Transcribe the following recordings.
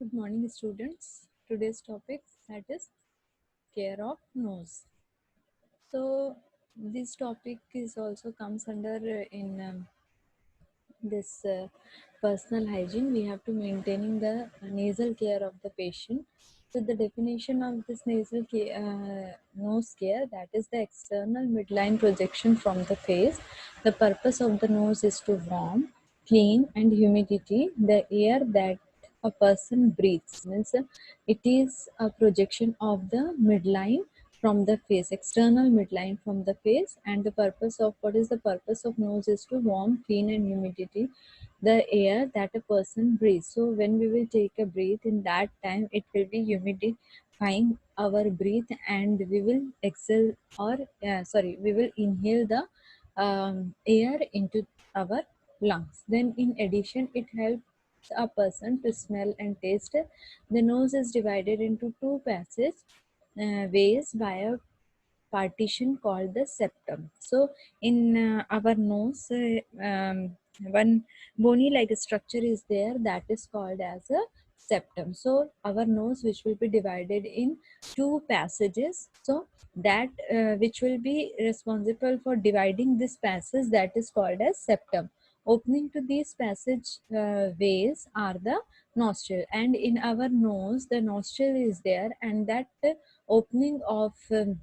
Good morning, students. Today's topic that is care of nose. So this topic is also comes under in this personal hygiene. We have to maintaining the nasal care of the patient. So the definition of this nose care, that is the external midline projection from the face. The purpose of the nose is to warm, clean and humidity the air that a person breathes. Means it is a projection of the midline from the face, external midline from the face. And the purpose of what is the purpose of nose is to warm, clean and humidity the air that a person breathes. So when we will take a breath, in that time it will be humidifying our breath, and we will exhale or we will inhale the air into our lungs. Then in addition, it helps a person to smell and taste. The nose is divided into two ways by a partition called the septum. So in our nose, one bony like structure is there, that is called as a septum. So our nose, which will be divided in two passages, so that which will be responsible for dividing this passage, that is called as septum. Opening to these passage ways are the nostril, and in our nose the nostril is there, and that opening of the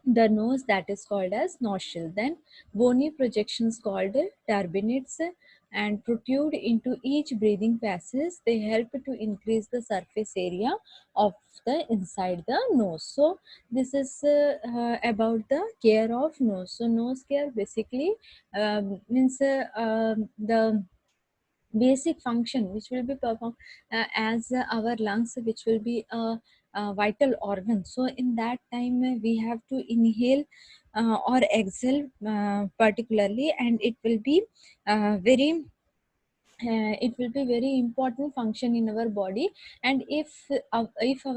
nose, that is called as nostril. Then bony projections called turbinates and protrude into each breathing passage. They help to increase the surface area of the inside the nose. So this is about the care of nose. So nose care basically means the basic function which will be performed as our lungs, which will be a vital organ. So in that time we have to inhale or exhale particularly, and it will be very important function in our body. And if our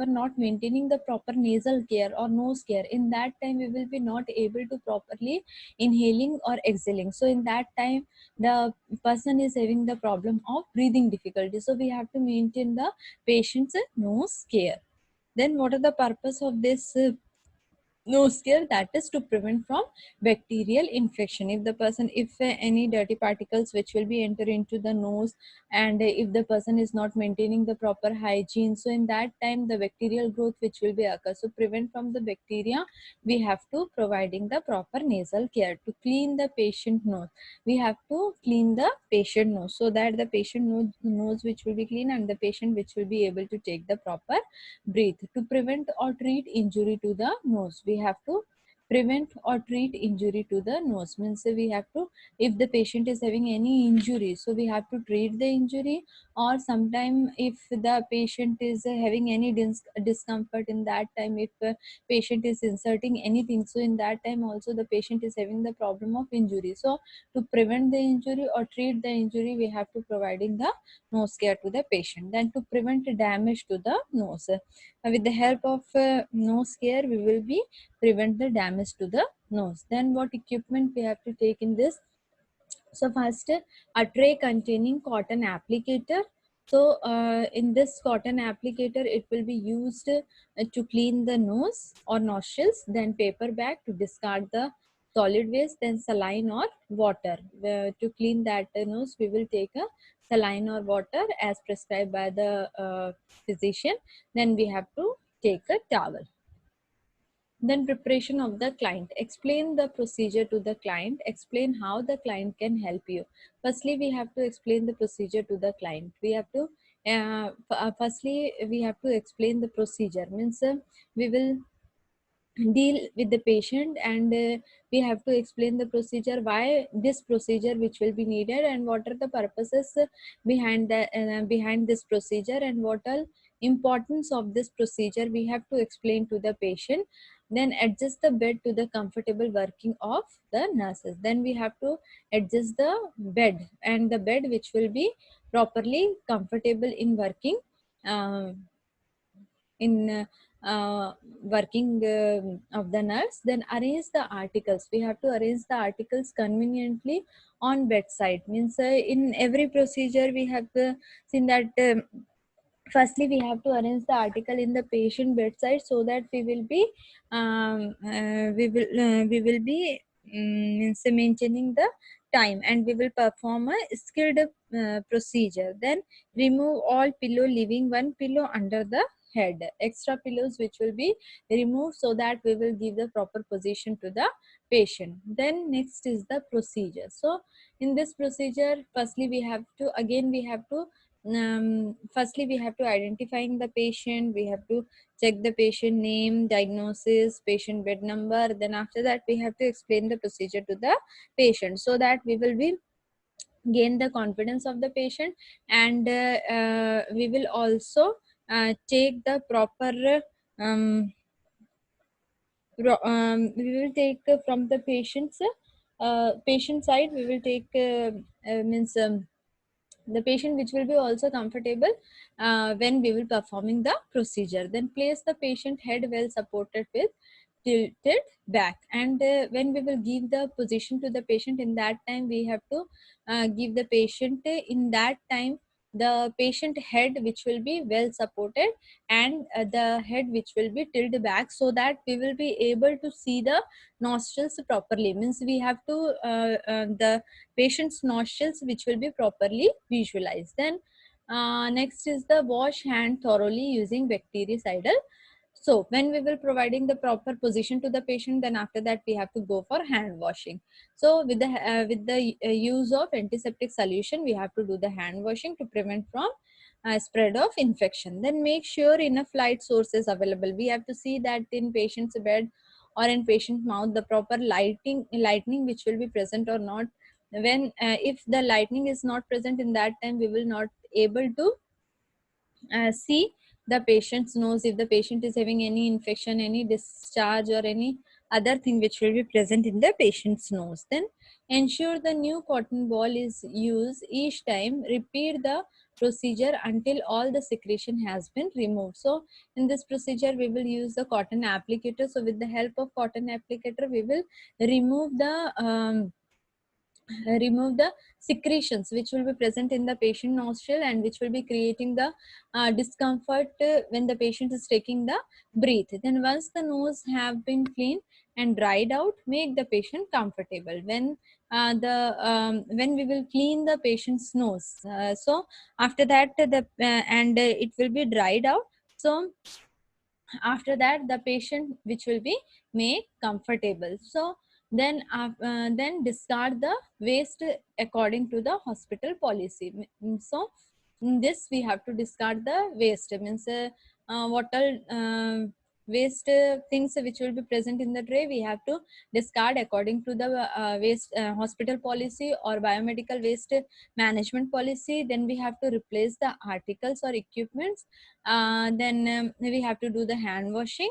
not maintaining the proper nasal care or nose care, in that time we will be not able to properly inhaling or exhaling. So in that time the person is having the problem of breathing difficulty. So we have to maintain the patient's nose care. Then what are the purpose of this nose care? That is to prevent from bacterial infection. If the person, if any dirty particles which will be enter into the nose, and if the person is not maintaining the proper hygiene, so in that time the bacterial growth which will be occur. So prevent from the bacteria, we have to providing the proper nasal care. To clean the patient nose, we have to clean the patient nose, so that the patient nose which will be clean, and the patient which will be able to take the proper breathe. To prevent or treat injury to the nose, we have to prevent or treat injury to the nose. Means we have to, if the patient is having any injury, so we have to treat the injury. Or sometime if the patient is having any discomfort, in that time if patient is inserting anything, so in that time also the patient is having the problem of injury. So to prevent the injury or treat the injury, we have to providing the nose care to the patient. Then to prevent damage to the nose, with the help of nose care, we will be prevent the damage to the nose. Then what equipment we have to take in this? So first, a tray containing cotton applicator. So in this cotton applicator, it will be used to clean the nose or nostrils. Then paper bag to discard the solid waste. Then saline or water. To clean that nose, we will take a saline or water as prescribed by the physician. Then we have to take a towel. Then preparation of the client. Explain the procedure to the client. Explain how the client can help you. Firstly, we have to explain the procedure to the client. We have to firstly we have to explain the procedure. Means we will deal with the patient, and we have to explain the procedure, why this procedure which will be needed, and what are the purposes behind this procedure, and what are importance of this procedure, we have to explain to the patient. Then adjust the bed to the comfortable working of the nurses. Then we have to adjust the bed, and the bed which will be properly comfortable in working, uh, in working of the nurse. Then arrange the articles. We have to arrange the articles conveniently on bedside. Means in every procedure we have seen that firstly we have to arrange the article in the patient bedside, so that we will be maintaining the time, and we will perform a skilled procedure. Then remove all pillow, leaving one pillow under the head. Extra pillows which will be removed, so that we will give the proper position to the patient. Then next is the procedure. So in this procedure, firstly we have to firstly we have to identifying the patient, we have to check the patient name, diagnosis, patient bed number. Then after that we have to explain the procedure to the patient, so that we will be gain the confidence of the patient. And we will also take the proper we will take from the patient's patient side, we will take means the patient which will be also comfortable when we will performing the procedure. Then place the patient head well supported with tilted back. And when we will give the position to the patient, in that time we have to give the patient in that time the patient head which will be well supported, and the head which will be tilted back, so that we will be able to see the nostrils properly. Means we have to the patient's nostrils which will be properly visualized. Then next is the wash hand thoroughly using bactericidal soap. When we will providing the proper position to the patient, then after that we have to go for hand washing. So with the use of antiseptic solution, we have to do the hand washing to prevent from spread of infection. Then make sure enough light sources available. We have to see that in patient's bed or in patient mouth the proper lightning which will be present or not. When if the lightning is not present, in that time we will not able to see the patient's nose, if the patient is having any infection, any discharge, or any other thing which will be present in the patient's nose. Then ensure the new cotton ball is used each time. Repeat the procedure until all the secretion has been removed. So in this procedure we will use the cotton applicator. So with the help of cotton applicator we will remove the secretions which will be present in the patient nostril, and which will be creating the discomfort when the patient is taking the breath. Then once the nose have been cleaned and dried out, make the patient comfortable. When we will clean the patient's nose, so after that the and it will be dried out. So after that the patient which will be made comfortable. So then discard the waste according to the hospital policy. So in this we have to discard the waste. Means what all waste things which will be present in the tray, we have to discard according to the waste hospital policy or biomedical waste management policy. Then we have to replace the articles or equipments. Then we have to do the hand washing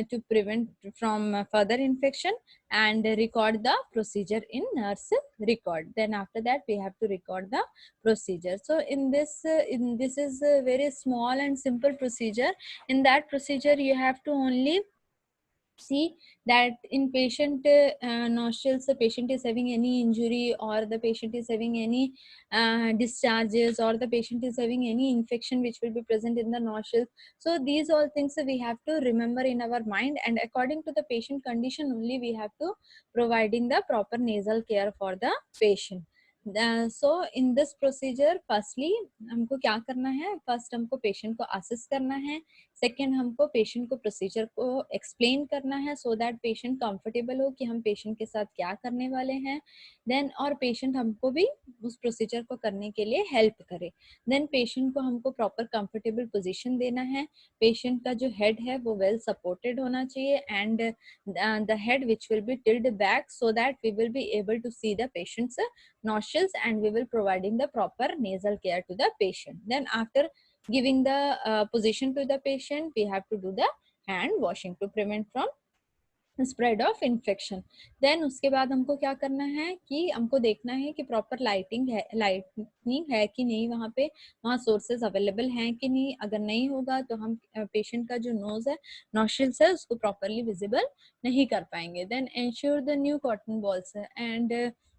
to prevent from further infection, and record the procedure in nurse record. Then after that we have to record the procedure. So in this is a very small and simple procedure. In that procedure you have to only see that in patient nostrils the patient is having any injury, or the patient is having any discharges, or the patient is having any infection which will be present in the nostrils. So these all things we have to remember in our mind, and according to the patient condition only we have to providing the proper nasal care for the patient. So in this procedure firstly हमको क्या करना है, first हमको patient को assist करना है, second हमको patient को प्रोसीजर को एक्सप्लेन करना है, सो दैट पेशेंट कंफर्टेबल हो कि हम पेशेंट के साथ क्या करने वाले हैं। देन और पेशेंट हमको भी उस प्रोसीजर को करने के लिए हेल्प करे। देन पेशेंट को हमको प्रॉपर कंफर्टेबल पोजीशन देना है। पेशेंट का जो हेड है वो वेल सपोर्टेड होना चाहिए, and the head which will be tilted back, so that we will be able to see the patients nostrils, and we will providing the proper nasal care to the patient. Then after giving the position to the patient, we have to do the hand washing to prevent from spread of infection. Then उसके बाद हमको क्या करना है कि हमको देखना है कि प्रॉपर लाइटनिंग है कि नहीं, वहाँ सोर्सेज अवेलेबल हैं कि नहीं। अगर नहीं होगा तो हम पेशेंट का जो नोज है, नॉस्ट्रिल्स है, उसको प्रॉपरली विजिबल नहीं कर पाएंगे। Then ensure the new cotton balls and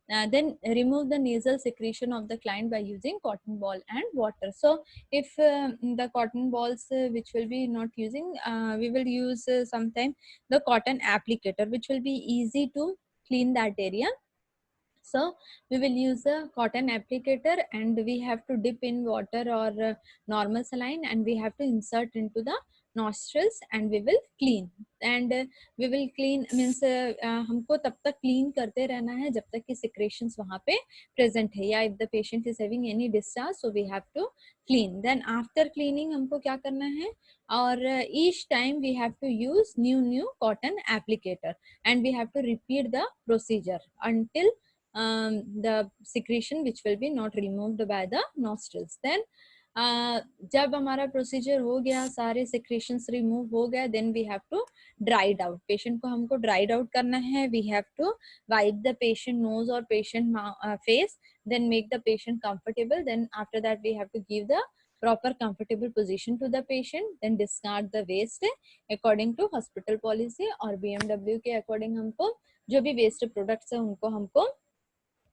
then remove the nasal secretion of the client by using cotton ball and water. So if the cotton balls which will be not using, we will use sometime the cotton applicator, which will be easy to clean that area. So we will use a cotton applicator, and we have to dip in water or normal saline, and we have to insert into the nostrils, and we will clean. And we will clean means हमको तब तक clean करते रहना है जब तक कि secretions वहाँ पे present है, या if the patient is having any discharge, so we have to clean. Then after cleaning हमको क्या करना है, और each time we have to use new cotton applicator, and we have to repeat the procedure until the secretion which will be not removed by the nostrils. Then जब हमारा procedure हो गया, सारे secretions remove हो गया, then we have to dried out. patient को हमको dried out करना है. We have to wipe the patient nose or patient face, then make the patient comfortable. Then after that we have to give the proper comfortable position to the patient, then discard the waste according to hospital policy और BMW के according हमको जो भी waste products है उनको हमको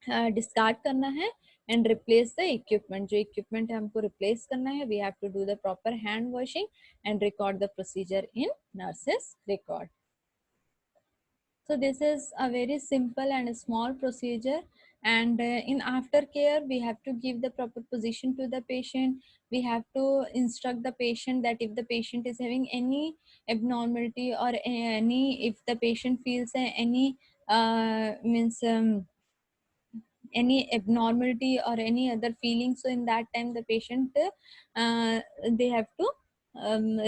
discard करना है, एंड रिप्लेस द इक्विपमेंट. जो इक्विपमेंट है हमको रिप्लेस करना है. We have to do the proper hand washing and record the procedure in nurses record. So this is a very simple and a small procedure, and in aftercare we have to give the proper position to the patient. We have to instruct the patient that if the patient is having any abnormality or any, if the patient feels any means any abnormality or any other feeling, so in that time the patient they have to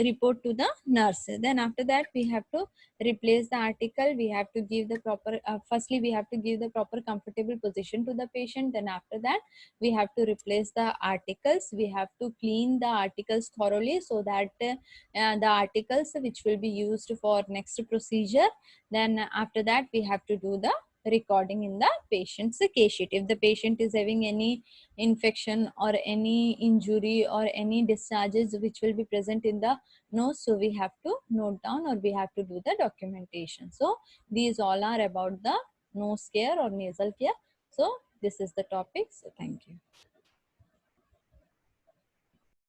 report to the nurse. Then after that we have to replace the article. We have to give the proper firstly we have to give the proper comfortable position to the patient. Then after that we have to replace the articles. We have to clean the articles thoroughly, so that the articles which will be used for next procedure. Then after that we have to do the recording in the patient's case sheet. If the patient is having any infection or any injury or any discharges which will be present in the nose, so we have to note down or we have to do the documentation. So these all are about the nose care or nasal care. So this is the topic. So thank you.